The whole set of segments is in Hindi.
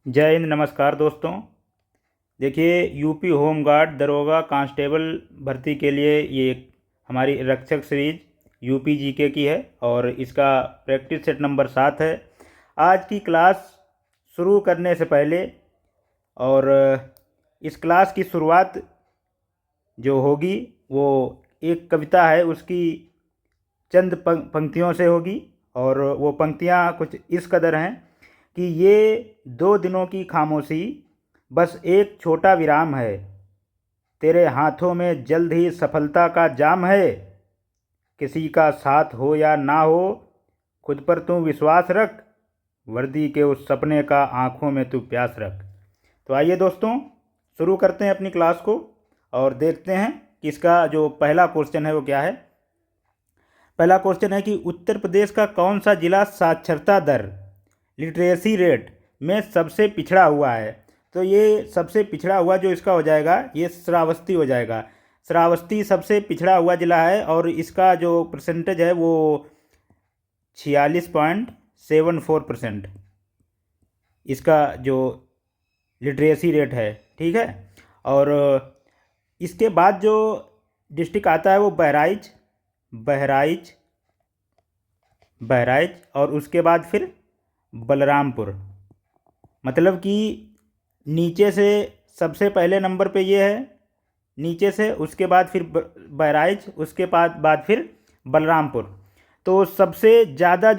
जय हिंद। नमस्कार दोस्तों। देखिए, यूपी होम गार्ड दरोगा कांस्टेबल भर्ती के लिए ये एक हमारी रक्षक सीरीज यूपी जीके की है और इसका प्रैक्टिस सेट नंबर 7 है। आज की क्लास शुरू करने से पहले और इस क्लास की शुरुआत जो होगी वो एक कविता है उसकी चंद पंक्तियों से होगी। और वो पंक्तियाँ कुछ इस कदर हैं कि ये 2 दिनों की खामोशी बस एक छोटा विराम है, तेरे हाथों में जल्द ही सफलता का जाम है। किसी का साथ हो या ना हो, खुद पर तू विश्वास रख, वर्दी के उस सपने का आंखों में तू प्यास रख। तो आइए दोस्तों, शुरू करते हैं अपनी क्लास को और देखते हैं कि इसका जो पहला क्वेश्चन है वो क्या है। पहला क्वेश्चन है कि उत्तर प्रदेश का कौन सा जिला साक्षरता दर लिटरेसी रेट में सबसे पिछड़ा हुआ है। तो ये सबसे पिछड़ा हुआ जो इसका हो जाएगा ये श्रावस्ती हो जाएगा। श्रावस्ती सबसे पिछड़ा हुआ जिला है और इसका जो परसेंटेज है वो 46.74% इसका जो लिटरेसी रेट है। ठीक है। और इसके बाद जो डिस्ट्रिक्ट आता है वो बहराइच बहराइच बहराइच और उसके बाद फिर बलरामपुर। मतलब कि नीचे से सबसे पहले नंबर पे ये है, नीचे से उसके बाद फिर बहराइच, उसके बाद फिर बलरामपुर। तो सबसे ज़्यादा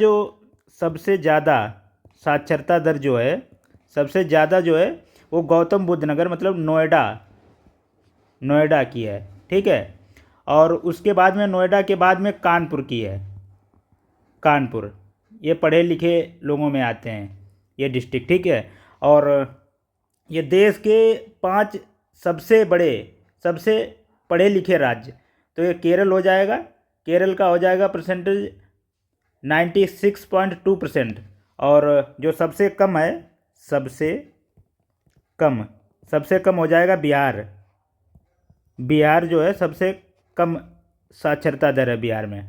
साक्षरता दर जो है, सबसे ज़्यादा जो है वो गौतम बुद्ध नगर मतलब नोएडा नोएडा की है। ठीक है। और उसके बाद में नोएडा के बाद में कानपुर की है। कानपुर ये पढ़े लिखे लोगों में आते हैं ये डिस्ट्रिक्ट। ठीक है। और ये देश के 5 सबसे पढ़े लिखे राज्य, तो ये केरल हो जाएगा। केरल का हो जाएगा परसेंटेज 96.2%। और जो सबसे कम है, सबसे कम हो जाएगा बिहार। बिहार जो है सबसे कम साक्षरता दर है बिहार में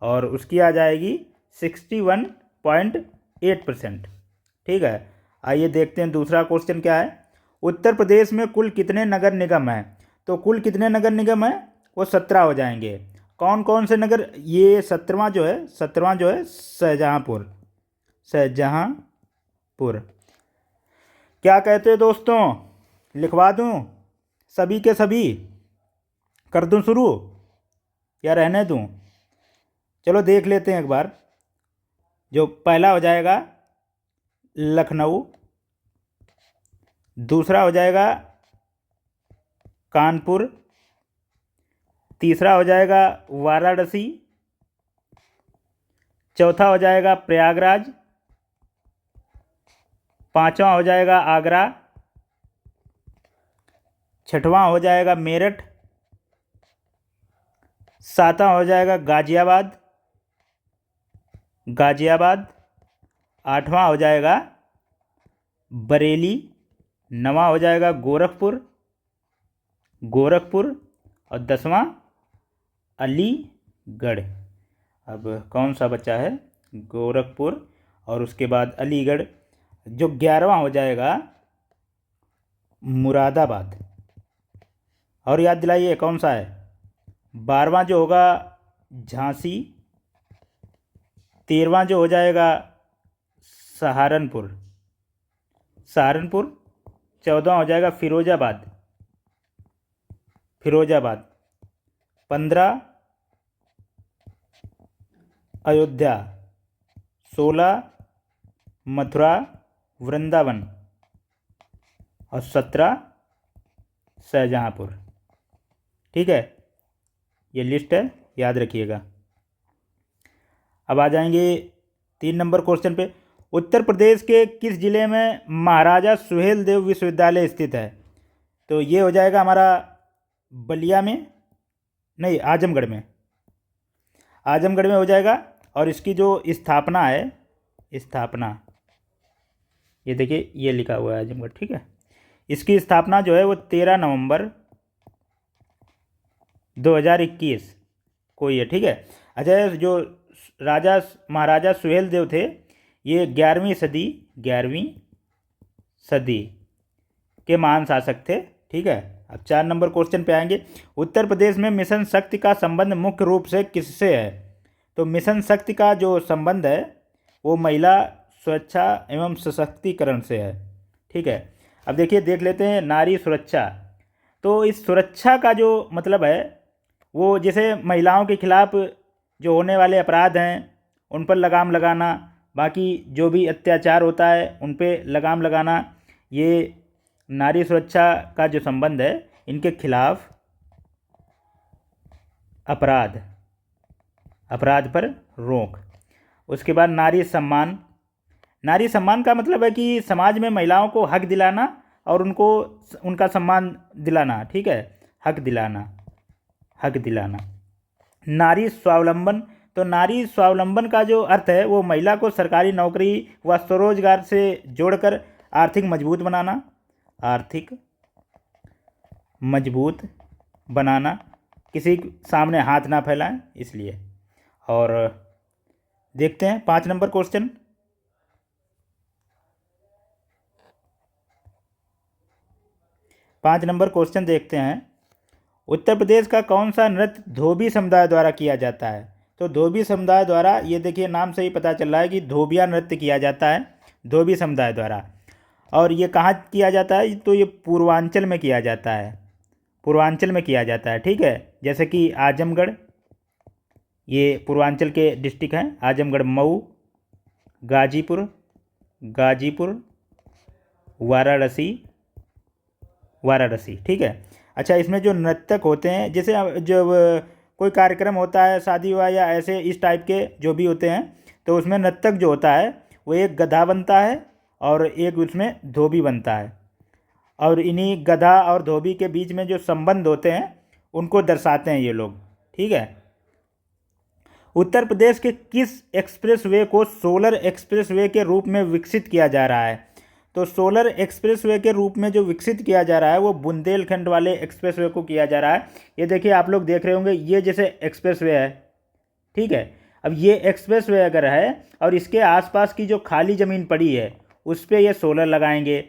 और उसकी आ जाएगी 61.8%। ठीक है। आइए देखते हैं दूसरा क्वेश्चन क्या है। उत्तर प्रदेश में कुल कितने नगर निगम हैं। तो कुल कितने नगर निगम हैं वो 17 हो जाएंगे। कौन कौन से नगर, ये 17वां जो है शाहजहाँपुर। क्या कहते हैं दोस्तों, लिखवा दूं सभी के सभी, कर दूं शुरू या रहने दूं। चलो देख लेते हैं एक बार। जो पहला हो जाएगा लखनऊ, दूसरा हो जाएगा कानपुर, तीसरा हो जाएगा वाराणसी, चौथा हो जाएगा प्रयागराज, पांचवा हो जाएगा आगरा, छठवां हो जाएगा मेरठ, सातवां हो जाएगा गाजियाबाद, आठवां हो जाएगा बरेली, नवां हो जाएगा गोरखपुर और 10वां अलीगढ़। अब कौन सा बचा है, गोरखपुर और उसके बाद अलीगढ़। जो 11वां हो जाएगा मुरादाबाद। और याद दिलाइए कौन सा है। 12वां जो होगा झांसी, 13वां जो हो जाएगा सहारनपुर, 14वां हो जाएगा फिरोजाबाद, 15 अयोध्या, 16 मथुरा वृंदावन और 17 शाहजहाँपुर। ठीक है, ये लिस्ट है, याद रखिएगा। अब आ जाएंगे 3 नंबर क्वेश्चन पे। उत्तर प्रदेश के किस जिले में महाराजा सुहेल देव विश्वविद्यालय स्थित है। तो ये हो जाएगा हमारा बलिया में, नहीं आजमगढ़ में हो जाएगा। और इसकी जो स्थापना है, ये देखिए ये लिखा हुआ है आजमगढ़। ठीक है। इसकी स्थापना जो है वो 13 नवंबर 2021 को ही है। ठीक है। अच्छा, जो महाराजा सुहेल देव थे ये 11वीं सदी के महान शासक थे। ठीक है, अब 4 नंबर क्वेश्चन पे आएंगे। उत्तर प्रदेश में मिशन शक्ति का संबंध मुख्य रूप से किससे है? तो मिशन शक्ति का जो संबंध है वो महिला सुरक्षा एवं सशक्तिकरण से है। ठीक है, अब देखिए देख लेते हैं नारी सुरक्षा। तो इस सुरक्षा का जो मतलब है वो जैसे महिलाओं के खिलाफ जो होने वाले अपराध हैं उन पर लगाम लगाना, बाकी जो भी अत्याचार होता है उन पे लगाम लगाना, ये नारी सुरक्षा का जो संबंध है इनके खिलाफ अपराध पर रोक। उसके बाद नारी सम्मान। नारी सम्मान का मतलब है कि समाज में महिलाओं को हक दिलाना और उनको उनका सम्मान दिलाना। ठीक है, हक दिलाना। नारी स्वावलंबन। तो नारी स्वावलंबन का जो अर्थ है वो महिला को सरकारी नौकरी व स्वरोजगार से जोड़कर आर्थिक मजबूत बनाना, किसी के सामने हाथ ना फैलाएं इसलिए। और देखते हैं 5 नंबर क्वेश्चन। 5 नंबर क्वेश्चन देखते हैं। उत्तर प्रदेश का कौन सा नृत्य धोबी समुदाय द्वारा किया जाता है? तो धोबी समुदाय द्वारा, ये देखिए नाम से ही पता चल रहा है कि धोबिया नृत्य किया जाता है धोबी समुदाय द्वारा। और ये कहाँ किया जाता है? तो ये पूर्वांचल में किया जाता है। ठीक है, जैसे कि आजमगढ़, ये पूर्वांचल के डिस्ट्रिक्ट हैं, आजमगढ़, मऊ, गाजीपुर, वाराणसी। ठीक है, अच्छा इसमें जो नर्तक होते हैं, जैसे जब कोई कार्यक्रम होता है शादी विवाह या ऐसे इस टाइप के जो भी होते हैं, तो उसमें नर्तक जो होता है वो एक गधा बनता है और एक उसमें धोबी बनता है, और इन्हीं गधा और धोबी के बीच में जो संबंध होते हैं उनको दर्शाते हैं ये लोग। ठीक है, उत्तर प्रदेश के किस एक्सप्रेसवे को सोलर एक्सप्रेसवे के रूप में विकसित किया जा रहा है? तो सोलर एक्सप्रेसवे के रूप में जो विकसित किया जा रहा है वो बुंदेलखंड वाले एक्सप्रेसवे को किया जा रहा है। ये देखिए आप लोग देख रहे होंगे, ये जैसे एक्सप्रेसवे है। ठीक है, अब ये एक्सप्रेसवे अगर है और इसके आसपास की जो खाली ज़मीन पड़ी है उस पर ये सोलर लगाएंगे,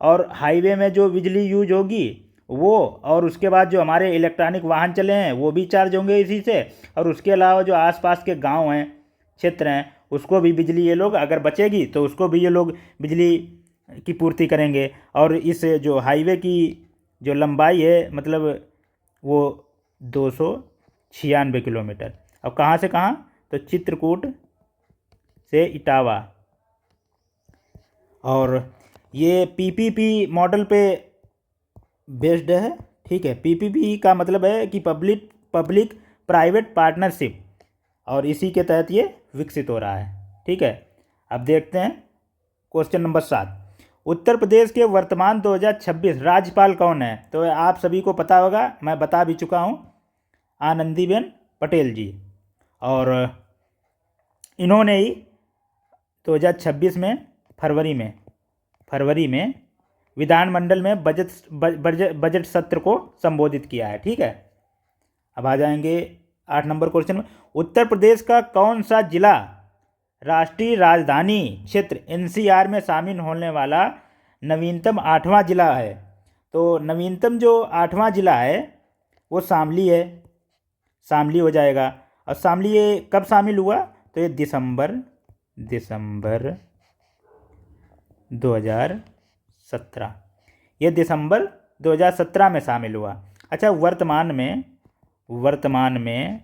और हाईवे में जो बिजली यूज होगी वो, और उसके बाद जो हमारे इलेक्ट्रॉनिक वाहन चले हैं वो भी चार्ज होंगे इसी से, और उसके अलावा जो आसपास के गांव हैं, क्षेत्र हैं, उसको भी बिजली ये लोग, अगर बचेगी तो उसको भी ये लोग बिजली की पूर्ति करेंगे। और इस जो हाईवे की जो लंबाई है मतलब वो 296 किलोमीटर। अब कहाँ से कहाँ? तो चित्रकूट से इटावा। और ये पीपीपी मॉडल पे बेस्ड है। ठीक है, पीपीपी का मतलब है कि पब्लिक प्राइवेट पार्टनरशिप, और इसी के तहत ये विकसित हो रहा है। ठीक है, अब देखते हैं क्वेश्चन नंबर 7। उत्तर प्रदेश के वर्तमान 2026 राज्यपाल कौन है? तो आप सभी को पता होगा, मैं बता भी चुका हूँ, आनंदीबेन पटेल जी। और इन्होंने ही 2026 में फरवरी में विधानमंडल में बजट सत्र को संबोधित किया है। ठीक है, अब आ जाएंगे 8 नंबर क्वेश्चन में। उत्तर प्रदेश का कौन सा जिला राष्ट्रीय राजधानी क्षेत्र एनसीआर में शामिल होने वाला नवीनतम 8वां जिला है? तो नवीनतम जो 8वां जिला है वो शामली है, शामली हो जाएगा। और शामली ये कब शामिल हुआ? तो ये दिसंबर 2017, ये दिसंबर 2017 में शामिल हुआ। अच्छा, वर्तमान में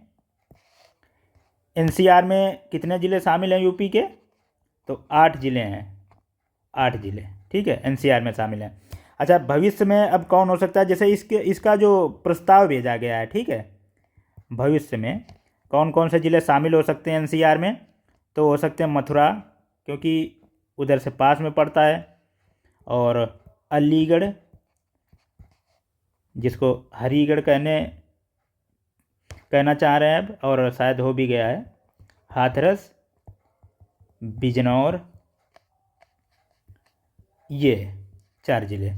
एनसीआर में कितने ज़िले शामिल हैं यूपी के? तो 8 ज़िले हैं, 8 ज़िले। ठीक है, एनसीआर में शामिल हैं। अच्छा, भविष्य में अब कौन हो सकता है? जैसे इसका जो प्रस्ताव भेजा गया है, ठीक है, भविष्य में कौन कौन से ज़िले शामिल हो सकते हैं एनसीआर में? तो हो सकते हैं मथुरा, क्योंकि उधर से पास में पड़ता है, और अलीगढ़, जिसको हरीगढ़ कहना चाह रहे हैं अब, और शायद हो भी गया है, हाथरस, बिजनौर, ये 4 ज़िले,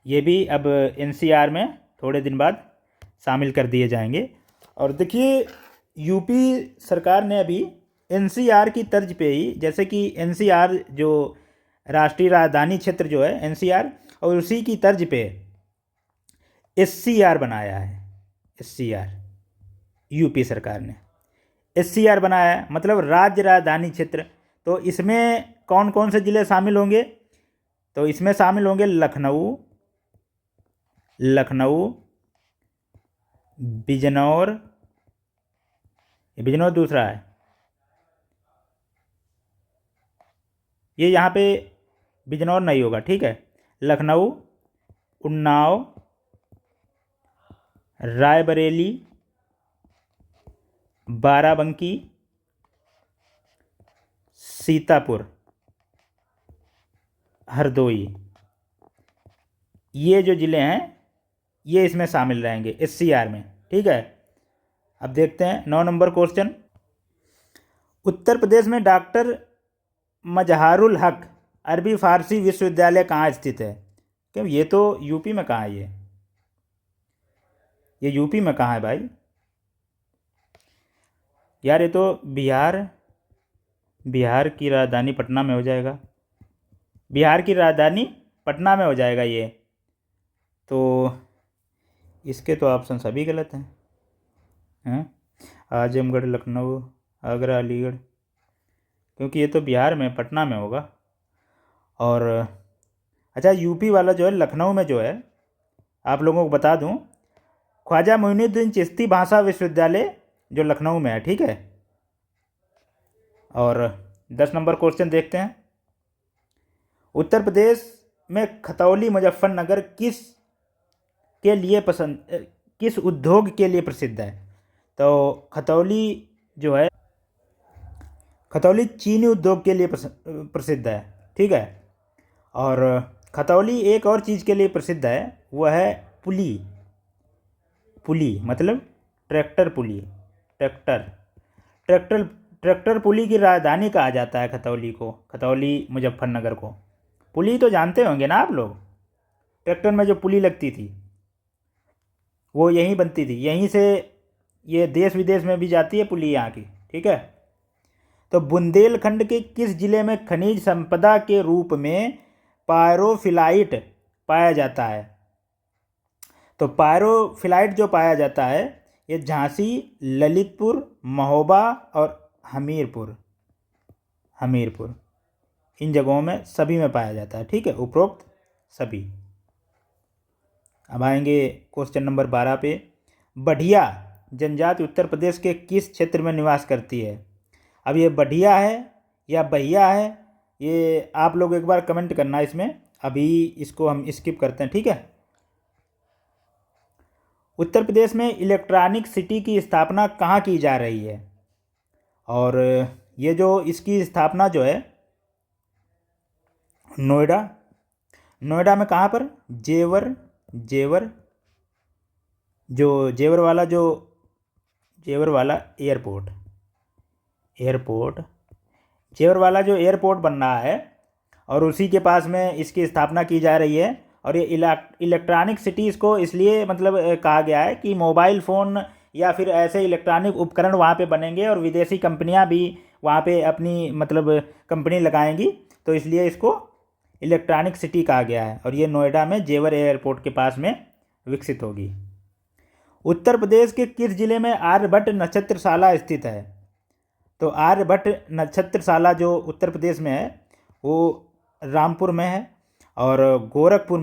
ये भी अब एनसीआर में थोड़े दिन बाद शामिल कर दिए जाएंगे। और देखिए यूपी सरकार ने अभी एनसीआर की तर्ज पे ही, जैसे कि एनसीआर जो राष्ट्रीय राजधानी क्षेत्र जो है एनसीआर, और उसी की तर्ज पे एससीआर बनाया है। एससीआर यूपी सरकार ने एससीआर बनाया है, मतलब राज्य राजधानी क्षेत्र। तो इसमें कौन कौन से ज़िले शामिल होंगे? तो इसमें शामिल होंगे लखनऊ, बिजनौर, बिजनौर दूसरा है, ये यहाँ पे बिजनौर नहीं होगा, ठीक है। लखनऊ, उन्नाव, रायबरेली, बाराबंकी, सीतापुर, हरदोई, ये जो ज़िले हैं ये इसमें शामिल रहेंगे एससीआर में, ठीक है। अब देखते हैं 9 नंबर क्वेश्चन। उत्तर प्रदेश में डॉक्टर मजहारुल हक अरबी फारसी विश्वविद्यालय कहाँ स्थित है? क्यों, ये तो यूपी में कहाँ है? ये यूपी में कहाँ है भाई? यार ये तो बिहार की राजधानी पटना में हो जाएगा। बिहार की राजधानी पटना में हो जाएगा ये। तो इसके तो ऑप्शन सभी गलत हैं। आजमगढ़, लखनऊ, आगरा, अलीगढ़, क्योंकि ये तो बिहार में पटना में होगा। और अच्छा, यूपी वाला जो है लखनऊ में जो है, आप लोगों को बता दूं, ख्वाजा मोइनुद्दीन चिश्ती भाषा विश्वविद्यालय जो लखनऊ में है, ठीक है। और 10 नंबर क्वेश्चन देखते हैं। उत्तर प्रदेश में खतौली मुजफ्फरनगर किस उद्योग के लिए प्रसिद्ध है? तो खतौली जो है, खतौली चीनी उद्योग के लिए प्रसिद्ध है, ठीक है। और खतौली एक और चीज़ के लिए प्रसिद्ध है, वह है पुली। पुली मतलब ट्रैक्टर पुली, ट्रैक्टर पुली की राजधानी कहा जाता है खतौली को, खतौली मुजफ्फरनगर को। पुली तो जानते होंगे ना आप लोग, ट्रैक्टर में जो पुली लगती थी वो यहीं बनती थी, यहीं से ये देश विदेश में भी जाती है पुली यहाँ की, ठीक है। तो बुंदेलखंड के किस जिले में खनिज संपदा के रूप में पायरोफिलाइट पाया जाता है? तो पायरोफिलाइट जो पाया जाता है ये झांसी, ललितपुर, महोबा और हमीरपुर इन जगहों में सभी में पाया जाता है, ठीक है, उपरोक्त सभी। अब आएंगे क्वेश्चन नंबर 12 पे। बढ़िया जनजाति उत्तर प्रदेश के किस क्षेत्र में निवास करती है? अब ये बढ़िया है या बहिया है, ये आप लोग एक बार कमेंट करना इसमें। अभी इसको हम स्किप करते हैं, ठीक है। उत्तर प्रदेश में इलेक्ट्रॉनिक सिटी की स्थापना कहाँ की जा रही है? और ये जो इसकी स्थापना जो है नोएडा में कहाँ पर? जेवर वाला एयरपोर्ट, जेवर वाला जो एयरपोर्ट बन रहा है और उसी के पास में इसकी स्थापना की जा रही है। और ये इलेक्ट्रॉनिक सिटी इसको इसलिए मतलब कहा गया है कि मोबाइल फ़ोन या फिर ऐसे इलेक्ट्रॉनिक उपकरण वहाँ पे बनेंगे और विदेशी कंपनियाँ भी वहाँ पे अपनी मतलब कंपनी लगाएंगी, तो इसलिए इसको इलेक्ट्रॉनिक सिटी कहा गया है। और ये नोएडा में जेवर एयरपोर्ट के पास में विकसित होगी। उत्तर प्रदेश के किस जिले में आर्यभट्ट नक्षत्रशाला स्थित है? तो आर्यभट्ट नक्षत्रशाला जो उत्तर प्रदेश में है वो रामपुर में है। और गोरखपुर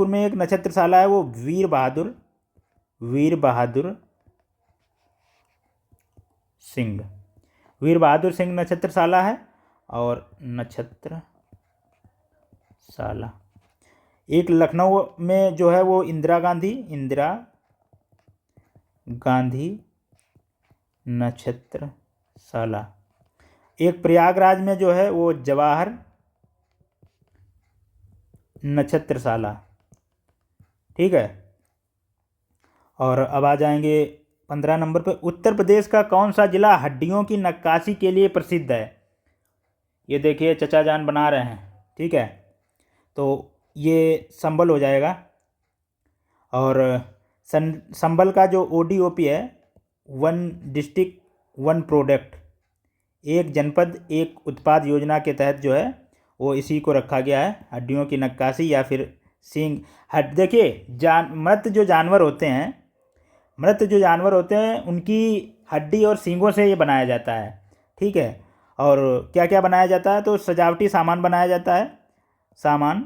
में एक नक्षत्रशाला है, वो वीर बहादुर सिंह नक्षत्रशाला है। और नक्षत्रशाला एक लखनऊ में जो है वो इंदिरा गांधी नक्षत्रशाला। एक प्रयागराज में जो है वो जवाहर नक्षत्रशाला, ठीक है। और अब आ जाएंगे 15 नंबर पे। उत्तर प्रदेश का कौन सा जिला हड्डियों की नक्काशी के लिए प्रसिद्ध है? ये देखिए चचा जान बना रहे हैं, ठीक है। तो ये संबल हो जाएगा। और संबल का जो ODOP है, 1 डिस्ट्रिक्ट 1 प्रोडक्ट, एक जनपद एक उत्पाद योजना के तहत जो है वो इसी को रखा गया है, हड्डियों की नक्काशी या फिर सींग। देखिए मृत जो जानवर होते हैं उनकी हड्डी और सींगों से ये बनाया जाता है, ठीक है। और क्या क्या बनाया जाता है, तो सजावटी सामान बनाया जाता है, सामान,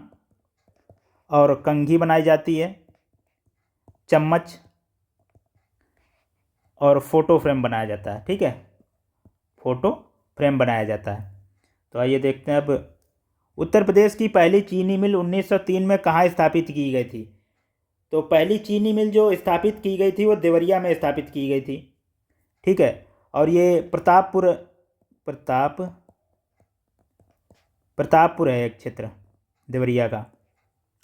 और कंघी बनाई जाती है, चम्मच, और फोटो फ्रेम बनाया जाता है, ठीक है, फोटो फ्रेम बनाया जाता है। तो आइए देखते हैं अब, उत्तर प्रदेश की पहली चीनी मिल 1903 में कहाँ स्थापित की गई थी। तो पहली चीनी मिल जो स्थापित की गई थी वो देवरिया में स्थापित की गई थी, ठीक है। और ये प्रतापपुर है एक क्षेत्र देवरिया का,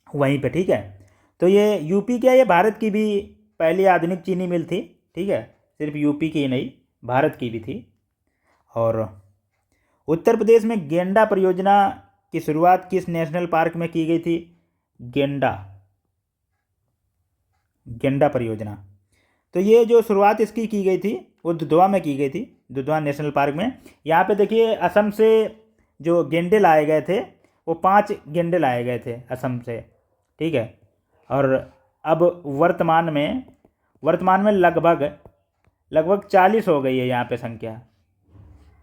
वहीं पे, ठीक है। तो ये यूपी क्या, ये भारत की भी पहली आधुनिक चीनी मिल थी, ठीक है, सिर्फ यूपी की ही नहीं, भारत की भी थी। और उत्तर प्रदेश में गेंडा परियोजना की शुरुआत किस नेशनल पार्क में की गई थी। गेंडा परियोजना, तो ये जो शुरुआत इसकी की गई थी वो दुधवा में की गई थी, दुधवा नेशनल पार्क में। यहाँ पे देखिए असम से जो गेंडे लाए गए थे वो 5 गेंडे लाए गए थे असम से, ठीक है। और अब वर्तमान में लगभग 40 हो गई है यहाँ पे संख्या,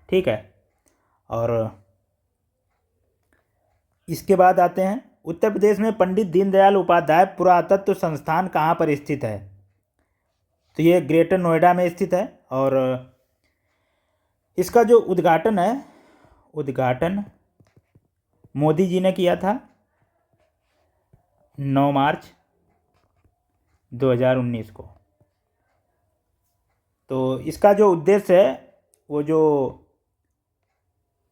ठीक है। और इसके बाद आते हैं, उत्तर प्रदेश में पंडित दीनदयाल उपाध्याय पुरातत्व संस्थान कहाँ पर स्थित है। तो ये ग्रेटर नोएडा में स्थित है। और इसका जो उद्घाटन मोदी जी ने किया था 9 मार्च 2019 को। तो इसका जो उद्देश्य है, वो जो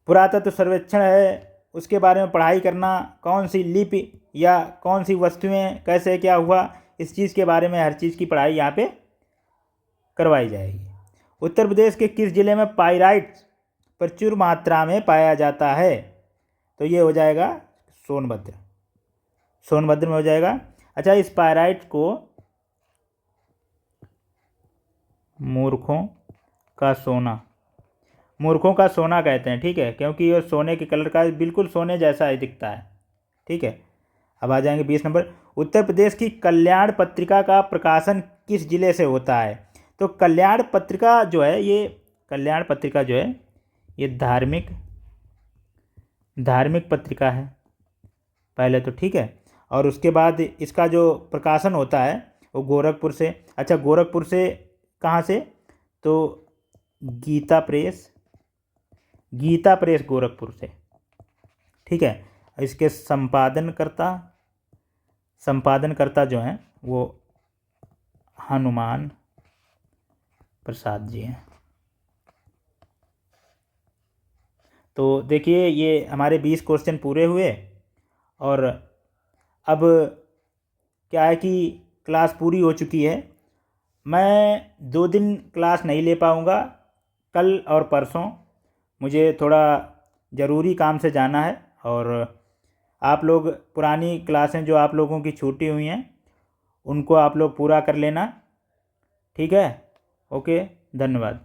पुरातत्व सर्वेक्षण है उसके बारे में पढ़ाई करना, कौन सी लिपि या कौन सी वस्तुएं कैसे क्या हुआ, इस चीज़ के बारे में हर चीज़ की पढ़ाई यहाँ पे करवाई जाएगी। उत्तर प्रदेश के किस जिले में पाइराइट प्रचुर मात्रा में पाया जाता है। तो ये हो जाएगा सोनभद्र में हो जाएगा। अच्छा, इस पाइराइट को मूर्खों का सोना कहते हैं, ठीक है, क्योंकि ये सोने के कलर का, बिल्कुल सोने जैसा ही दिखता है, ठीक है। अब आ जाएंगे 20 नंबर, उत्तर प्रदेश की कल्याण पत्रिका का प्रकाशन किस जिले से होता है। तो कल्याण पत्रिका जो है ये धार्मिक पत्रिका है पहले तो, ठीक है। और उसके बाद इसका जो प्रकाशन होता है वो गोरखपुर से। अच्छा, गोरखपुर से कहाँ से, तो गीता प्रेस गोरखपुर से, ठीक है। इसके संपादनकर्ता जो हैं वो हनुमान प्रसाद जी हैं। तो देखिए ये हमारे 20 क्वेश्चन पूरे हुए। और अब क्या है कि क्लास पूरी हो चुकी है। मैं 2 दिन क्लास नहीं ले पाऊँगा, कल और परसों मुझे थोड़ा ज़रूरी काम से जाना है। और आप लोग पुरानी क्लासें जो आप लोगों की छूटी हुई हैं उनको आप लोग पूरा कर लेना, ठीक है। ओके, धन्यवाद।